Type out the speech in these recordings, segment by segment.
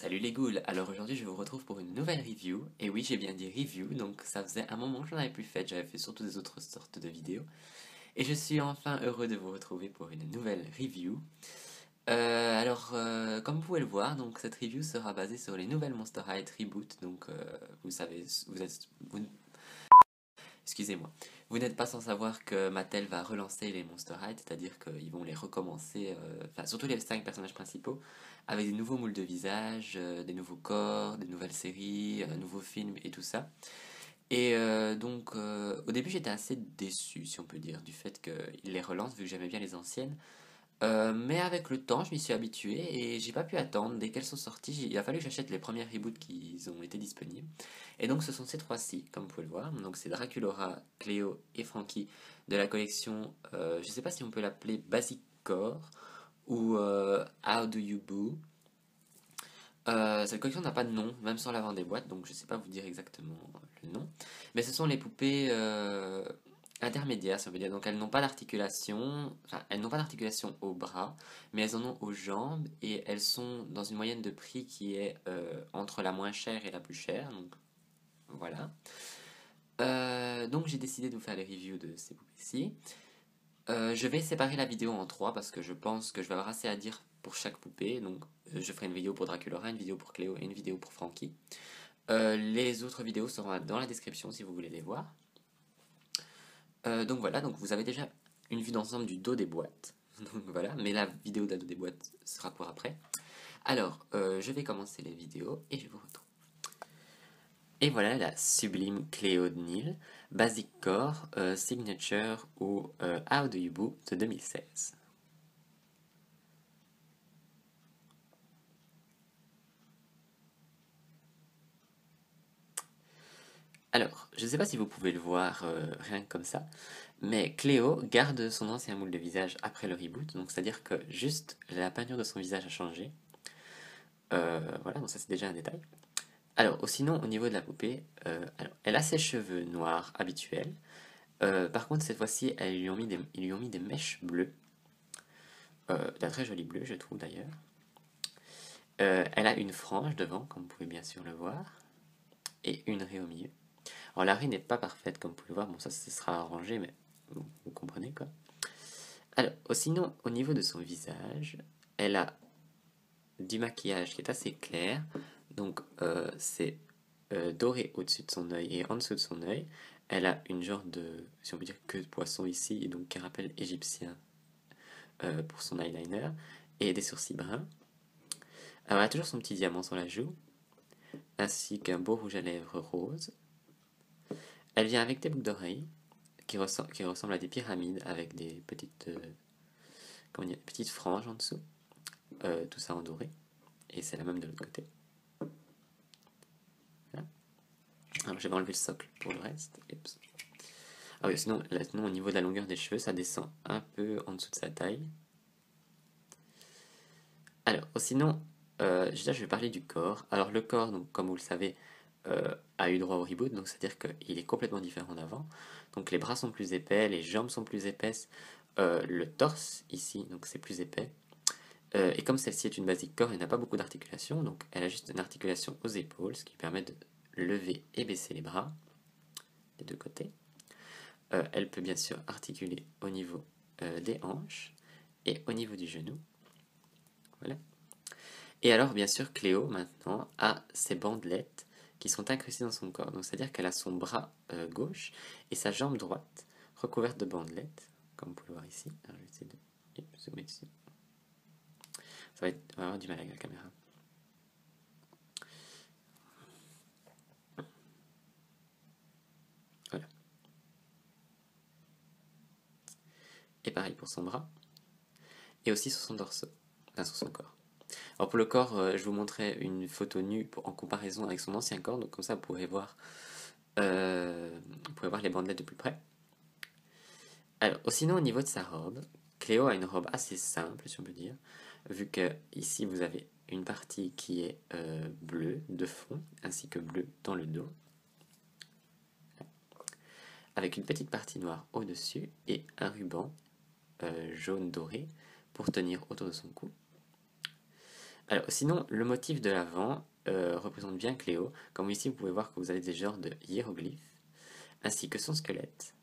Salut les ghouls, alors aujourd'hui je vous retrouve pour une nouvelle review, et oui j'ai bien dit review, donc ça faisait un moment que j'en avais plus fait, j'avais fait surtout des autres sortes de vidéos, et je suis enfin heureux de vous retrouver pour une nouvelle review. Comme vous pouvez le voir, donc cette review sera basée sur les nouvelles Monster High Reboot, donc vous savez, excusez-moi, vous n'êtes pas sans savoir que Mattel va relancer les Monster High, c'est-à-dire qu'ils vont les recommencer, enfin surtout les 5 personnages principaux, avec des nouveaux moules de visage, des nouveaux corps, des nouvelles séries, nouveaux films et tout ça. Au début j'étais assez déçu, si on peut dire, du fait qu'ils les relancent, vu que j'aimais bien les anciennes. Mais avec le temps, je m'y suis habitué et j'ai pas pu attendre. Dès qu'elles sont sorties, il a fallu que j'achète les premières reboots qui ont été disponibles. Et donc, ce sont ces trois-ci, comme vous pouvez le voir. Donc, c'est Draculaura, Cléo et Frankie de la collection, je sais pas si on peut l'appeler Basic Core ou How Do You Boo. Cette collection n'a pas de nom, même sur l'avant des boîtes, donc je sais pas vous dire exactement le nom. Mais ce sont les poupées intermédiaires, si on veut dire. Donc elles n'ont pas d'articulation, enfin elles n'ont pas d'articulation au bras, mais elles en ont aux jambes et elles sont dans une moyenne de prix qui est entre la moins chère et la plus chère. Donc voilà. Donc j'ai décidé de vous faire les reviews de ces poupées-ci. Je vais séparer la vidéo en trois parce que je pense que je vais avoir assez à dire pour chaque poupée. Donc, je ferai une vidéo pour Draculaura, une vidéo pour Cléo et une vidéo pour Frankie. Les autres vidéos seront dans la description si vous voulez les voir. Donc voilà, donc vous avez déjà une vue d'ensemble du dos des boîtes. Donc voilà, mais la vidéo de la dos des boîtes sera pour après. Alors, je vais commencer les vidéos et je vous retrouve. Et voilà la sublime Cléo de Nil, Basic Core, Signature ou How Do You Boo de 2016. Alors, je ne sais pas si vous pouvez le voir rien que comme ça, mais Cléo garde son ancien moule de visage après le reboot, donc c'est-à-dire que juste la peinture de son visage a changé. Voilà, donc ça c'est déjà un détail. Alors, sinon, au niveau de la poupée, elle a ses cheveux noirs habituels. Par contre, cette fois-ci, ils lui ont mis des mèches bleues. D'un très joli bleu, je trouve d'ailleurs. Elle a une frange devant, comme vous pouvez bien sûr le voir, et une raie au milieu. Alors la raie n'est pas parfaite, comme vous pouvez le voir, bon ça sera arrangé, mais vous comprenez quoi. Alors, sinon, au niveau de son visage, elle a du maquillage qui est assez clair, donc c'est doré au-dessus de son œil et en dessous de son œil. Elle a une genre de, si on peut dire, queue de poisson ici, donc qui rappelle égyptien pour son eyeliner, et des sourcils bruns. Alors, elle a toujours son petit diamant sur la joue, ainsi qu'un beau rouge à lèvres rose. Elle vient avec des boucles d'oreilles qui ressemblent à des pyramides avec des petites franges en dessous, tout ça en doré, et c'est la même de l'autre côté. Voilà. Alors je vais enlever le socle pour le reste. Oups. Ah oui, sinon au niveau de la longueur des cheveux, ça descend un peu en dessous de sa taille. Alors, sinon, je vais parler du corps. Alors le corps, donc, comme vous le savez, a eu droit au reboot, donc c'est-à-dire qu'il est complètement différent d'avant. Donc les bras sont plus épais, les jambes sont plus épaisses, le torse ici, donc c'est plus épais. Et comme celle-ci est une basic core, elle n'a pas beaucoup d'articulation, donc elle a juste une articulation aux épaules, ce qui permet de lever et baisser les bras des deux côtés. Elle peut bien sûr articuler au niveau des hanches et au niveau du genou. Voilà. Et alors, bien sûr, Cléo, maintenant, a ses bandelettes qui sont incrustées dans son corps. Donc, c'est-à-dire qu'elle a son bras gauche et sa jambe droite recouverte de bandelettes, comme vous pouvez le voir ici. Alors, je vais essayer de zoomer dessus. On va avoir du mal avec la caméra. Voilà. Et pareil pour son bras. Et aussi sur son dorso, enfin sur son corps. Alors pour le corps, je vous montrais une photo nue en comparaison avec son ancien corps, donc comme ça vous pourrez voir les bandelettes de plus près. Alors, sinon au niveau de sa robe, Cléo a une robe assez simple, si on peut dire, vu que ici vous avez une partie qui est bleue de fond, ainsi que bleue dans le dos, avec une petite partie noire au-dessus et un ruban jaune doré pour tenir autour de son cou. Alors, sinon, le motif de l'avant représente bien Cléo. Comme ici, vous pouvez voir que vous avez des genres de hiéroglyphes, ainsi que son squelette.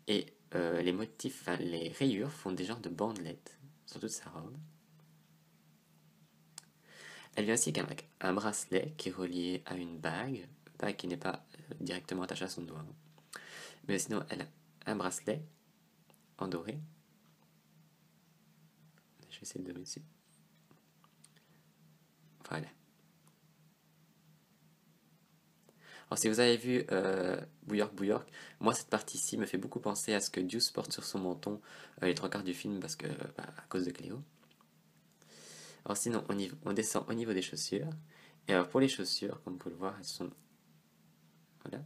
Et les motifs, enfin, les rayures font des genres de bandelettes sur toute sa robe. Elle vient ainsi qu'avec un bracelet qui est relié à une bague qui n'est pas directement attachée à son doigt. Mais sinon, elle a un bracelet en doré. Je vais essayer de le mettre dessus. Voilà. Alors, si vous avez vu Bouyork, moi cette partie-ci me fait beaucoup penser à ce que Deuce porte sur son menton les trois quarts du film parce que à cause de Cléo. Alors sinon, on descend au niveau des chaussures. Et alors pour les chaussures, comme vous pouvez le voir, elles sont... Voilà.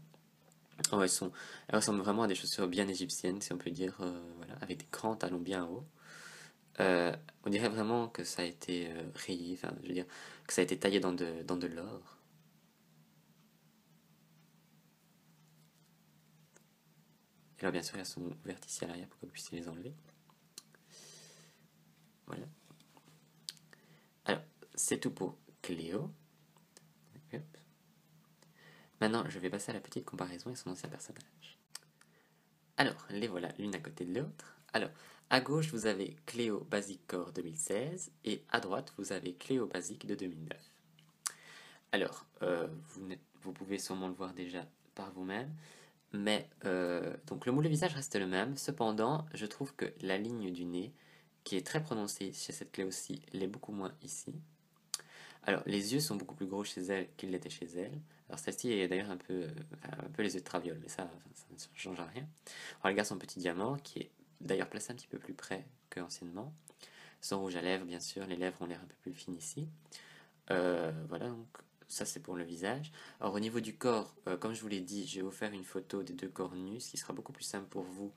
Oh, elles ressemblent vraiment à des chaussures bien égyptiennes, si on peut dire, voilà, avec des grands talons bien hauts. On dirait vraiment que ça a été rayé, enfin, je veux dire, que ça a été taillé dans de l'or. Et alors bien sûr, elles sont ouvertes ici à l'arrière pour que vous puissiez les enlever. Voilà. Alors, c'est tout pour Cléo. Hop. Maintenant, je vais passer à la petite comparaison et son ancien personnage. Alors, les voilà l'une à côté de l'autre. Alors, à gauche, vous avez Cléo Basic Core 2016 et à droite, vous avez Cléo Basic de 2009. Alors, vous pouvez sûrement le voir déjà par vous-même, mais donc le moule de visage reste le même. Cependant, je trouve que la ligne du nez, qui est très prononcée chez cette Cléo-ci, l'est beaucoup moins ici. Alors, les yeux sont beaucoup plus gros chez elle qu'ils l'étaient chez elle. Alors, celle-ci est d'ailleurs un peu les yeux de Traviole, mais ça ne change rien. On regarde son petit diamant, qui est d'ailleurs placé un petit peu plus près qu'anciennement. Son rouge à lèvres, bien sûr, les lèvres ont l'air un peu plus fines ici. Voilà, donc ça c'est pour le visage. Alors, au niveau du corps, comme je vous l'ai dit, je vais vous faire une photo des deux corps nus, ce qui sera beaucoup plus simple pour vous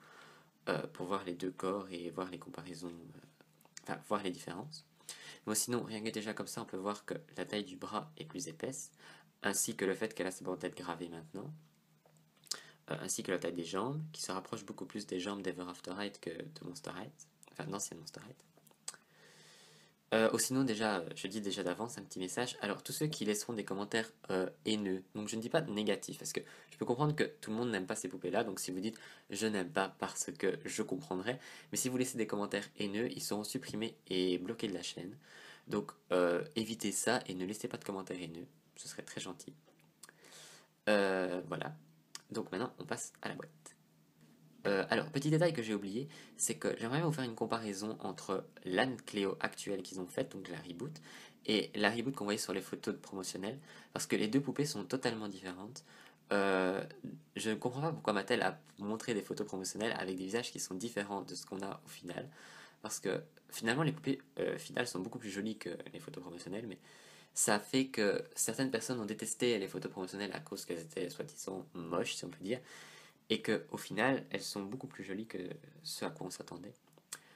pour voir les deux corps et voir les comparaisons, enfin, voir les différences. Bon, sinon, rien que déjà comme ça, on peut voir que la taille du bras est plus épaisse, ainsi que le fait qu'elle a ses bandelettes gravées maintenant, ainsi que la taille des jambes, qui se rapproche beaucoup plus des jambes d'Ever After Eight que de Monster Eight, enfin d'ancienne Monster Eight. Ou sinon, déjà, je dis déjà d'avance un petit message. Alors, tous ceux qui laisseront des commentaires haineux, donc je ne dis pas négatifs, parce que je peux comprendre que tout le monde n'aime pas ces poupées-là, donc si vous dites je n'aime pas parce que je comprendrai, mais si vous laissez des commentaires haineux, ils seront supprimés et bloqués de la chaîne. Donc, évitez ça et ne laissez pas de commentaires haineux, ce serait très gentil. Voilà. Donc maintenant, on passe à la boîte. Alors, petit détail que j'ai oublié, c'est que j'aimerais vous faire une comparaison entre l'Anne Cléo actuelle qu'ils ont faite, donc la reboot, et la reboot qu'on voyait sur les photos promotionnelles, parce que les deux poupées sont totalement différentes. Je ne comprends pas pourquoi Mattel a montré des photos promotionnelles avec des visages qui sont différents de ce qu'on a au final, parce que finalement les poupées finales sont beaucoup plus jolies que les photos promotionnelles, mais ça fait que certaines personnes ont détesté les photos promotionnelles à cause qu'elles étaient soi-disant moches, si on peut dire, et que au final elles sont beaucoup plus jolies que ce à quoi on s'attendait.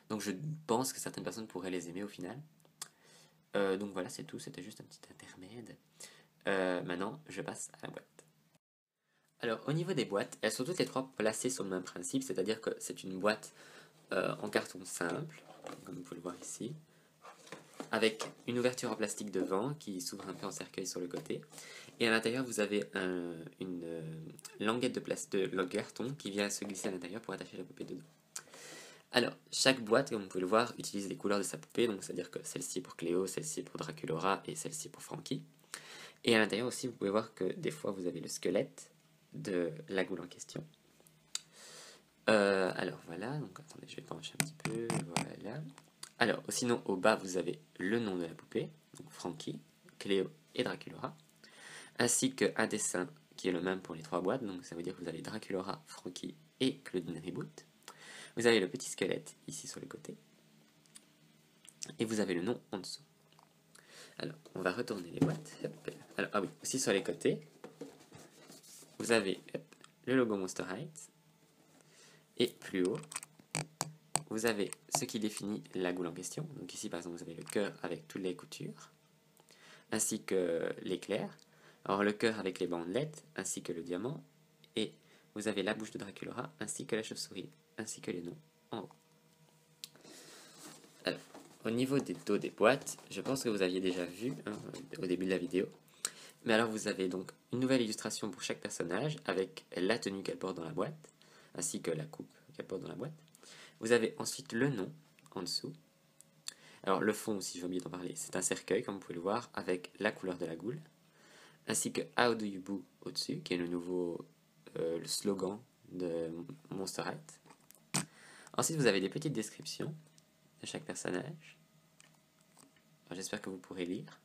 Donc je pense que certaines personnes pourraient les aimer au final. Donc voilà, c'est tout, c'était juste un petit intermède. Maintenant, je passe à la boîte. Alors au niveau des boîtes, elles sont toutes les trois placées sur le même principe, c'est-à-dire que c'est une boîte en carton simple, comme vous pouvez le voir ici, avec une ouverture en plastique devant qui s'ouvre un peu en cercueil sur le côté. Et à l'intérieur, vous avez une languette de carton qui vient se glisser à l'intérieur pour attacher la poupée dedans. Alors, chaque boîte, comme vous pouvez le voir, utilise les couleurs de sa poupée, donc c'est-à-dire que celle-ci est pour Cléo, celle-ci est pour Draculaura et celle-ci pour Frankie. Et à l'intérieur aussi, vous pouvez voir que des fois, vous avez le squelette de la goule en question. Alors voilà, donc attendez, je vais pencher un petit peu, voilà. Alors, sinon, au bas, vous avez le nom de la poupée, donc Frankie, Cléo et Draculaura, ainsi qu'un dessin qui est le même pour les trois boîtes, donc ça veut dire que vous avez Draculaura, Frankie et Claudine Reboot. Vous avez le petit squelette ici sur le côté, et vous avez le nom en dessous. Alors, on va retourner les boîtes. Alors, ah oui, aussi sur les côtés, vous avez le logo Monster Heights, et plus haut, vous avez ce qui définit la goule en question. Donc ici, par exemple, vous avez le cœur avec toutes les coutures, ainsi que l'éclair. Alors le cœur avec les bandelettes, ainsi que le diamant, et vous avez la bouche de Draculaura, ainsi que la chauve-souris, ainsi que les noms en haut. Alors, au niveau des dos des boîtes, je pense que vous aviez déjà vu hein, au début de la vidéo. Mais alors vous avez donc une nouvelle illustration pour chaque personnage avec la tenue qu'elle porte dans la boîte, ainsi que la coupe qu'elle porte dans la boîte. Vous avez ensuite le nom en dessous. Alors le fond, si j'ai oublié d'en parler, c'est un cercueil comme vous pouvez le voir avec la couleur de la goule, ainsi que How do you boo au-dessus, qui est le slogan de Monster High. Ensuite vous avez des petites descriptions de chaque personnage. J'espère que vous pourrez lire.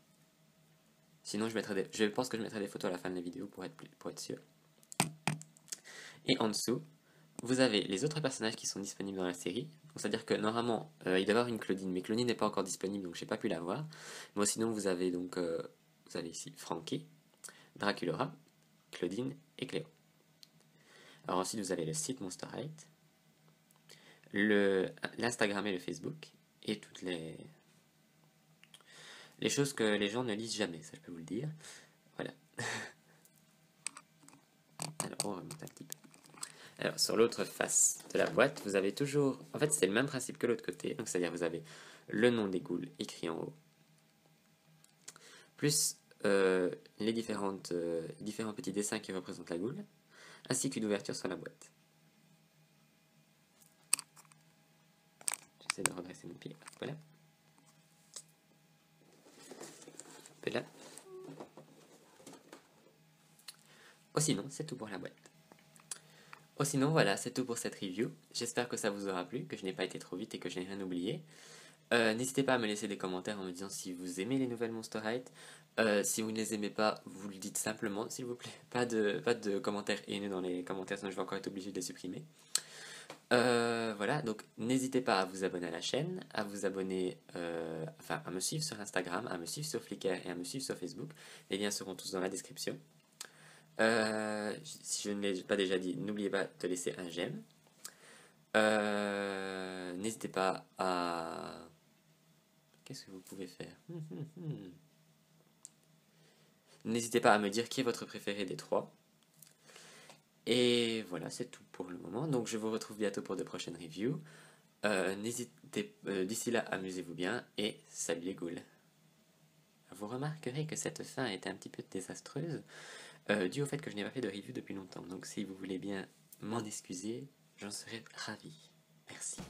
Sinon, je pense que je mettrai des photos à la fin de la vidéo pour être sûr. Et en dessous, vous avez les autres personnages qui sont disponibles dans la série. C'est-à-dire que normalement, il doit y avoir une Claudine, mais Claudine n'est pas encore disponible, donc je n'ai pas pu la voir. Moi, sinon, vous avez ici Frankie, Draculaura, Claudine et Cléo. Alors ensuite, vous avez le site Monster High, l'Instagram et le Facebook, et toutes les choses que les gens ne lisent jamais, ça je peux vous le dire. Voilà. Alors, on remonte un petit peu. Alors, sur l'autre face de la boîte, vous avez toujours... En fait, c'est le même principe que l'autre côté. Donc, c'est-à-dire, vous avez le nom des ghouls écrit en haut, plus les différents petits dessins qui représentent la goule, ainsi qu'une ouverture sur la boîte. J'essaie de redresser mon pied. Voilà. Voilà. Oh, sinon, c'est tout pour la boîte. Oh, sinon, voilà, c'est tout pour cette review. J'espère que ça vous aura plu, que je n'ai pas été trop vite et que je n'ai rien oublié. N'hésitez pas à me laisser des commentaires en me disant si vous aimez les nouvelles Monster High. Si vous ne les aimez pas, vous le dites simplement, s'il vous plaît. Pas de commentaires haineux dans les commentaires, sinon je vais encore être obligé de les supprimer. Voilà, donc n'hésitez pas à vous abonner à la chaîne, à vous abonner, à me suivre sur Instagram, à me suivre sur Flickr et à me suivre sur Facebook. Les liens seront tous dans la description. Si je ne l'ai pas déjà dit, n'oubliez pas de laisser un j'aime. N'hésitez pas à... Qu'est-ce que vous pouvez faire? N'hésitez pas à me dire qui est votre préféré des trois. Et voilà, c'est tout pour le moment. Donc je vous retrouve bientôt pour de prochaines reviews. D'ici là, amusez-vous bien et salut les ghouls. Vous remarquerez que cette fin est un petit peu désastreuse, dû au fait que je n'ai pas fait de review depuis longtemps. Donc si vous voulez bien m'en excuser, j'en serais ravi. Merci.